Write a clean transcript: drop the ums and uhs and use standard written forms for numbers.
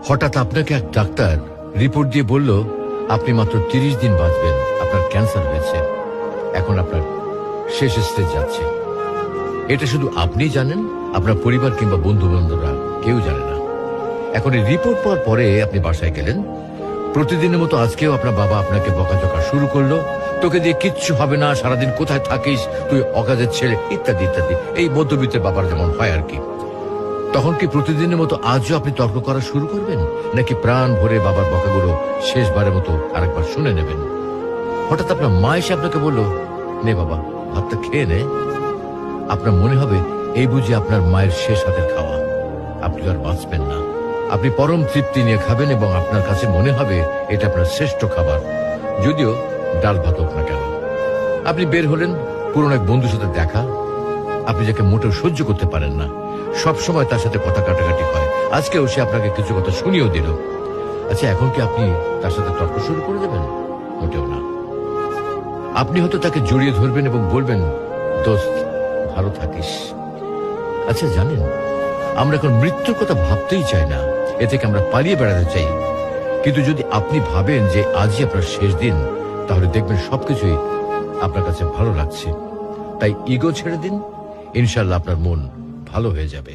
হঠাৎ আপনাকে এক ডাক্তার রিপোর্ট দিয়ে বলল আপনি মাত্র 30 দিন বাঁচবেন, আপনার ক্যান্সার হয়েছে, এখন আপনার শেষ স্টেজ যাচ্ছে। এটা শুধু আপনি জানেন, আপনার পরিবার কিংবা বন্ধু বান্ধবরা কেউ জানে না। এখন এই রিপোর্ট পাওয়ার পরে আপনি বাসায় গেলেন। প্রতিদিনের মতো আজকেও আপনার বাবা আপনাকে বকাঝকা শুরু করলো, তোকে দিয়ে কিচ্ছু হবে না, সারাদিন কোথায় থাকিস তুই, অকাজের ছেলে, ইত্যাদি ইত্যাদি। এই মধ্যবিত্তের বাবার যেমন হয় আর কি। তখন কি প্রতিদিনের মতো আজও আপনি তর্ক করা শুরু করবেন, নাকি প্রাণ ভরে বাবার বকাগুলো শেষবারের মতো আরেকবার শুনে নেবেন? হঠাৎ আপনার মা এসে আপনাকে বলল, নে বাবা ভাতটা খেয়ে নে। আপনার মনে হবে এই বুঝি আপনার মায়ের শেষ হাতের খাওয়া, আপনি আর বাঁচবেন না। আপনি পরম তৃপ্তি নিয়ে খাবেন এবং আপনার কাছে মনে হবে এটা আপনার শ্রেষ্ঠ খাবার, যদিও ডাল ভাত হোক না কেন। আপনি বের হলেন, পুরনো এক বন্ধুর সাথে দেখা, আপনি যাকে মোটেও সহ্য করতে পারেন না, সব সময় তার সাথে কথা কাটাকাটি হয়, আজকেও সে আপনাকে কিছু কথা শুনিয়েও দিল। আচ্ছা, এখন কি আপনি তার সাথে তর্ক শুরু করে দেবেন? মোটেও না। আপনি হয়তো তাকে জড়িয়ে ধরবেন এবং বলবেন, দোস্ত ভালো থাকিস। আচ্ছা জানেন, আমরা এখন মৃত্যুর কথা ভাবতেই চাই না, এ থেকে আমরা পালিয়ে বেড়াতে চাই। কিন্তু যদি আপনি ভাবেন যে আজই আপনার শেষ দিন, তাহলে দেখবেন সবকিছুই আপনার কাছে ভালো লাগছে। তাই ইগো ছেড়ে দিন, ইনশাল্লাহ আপনার মন ভালো হয়ে যাবে।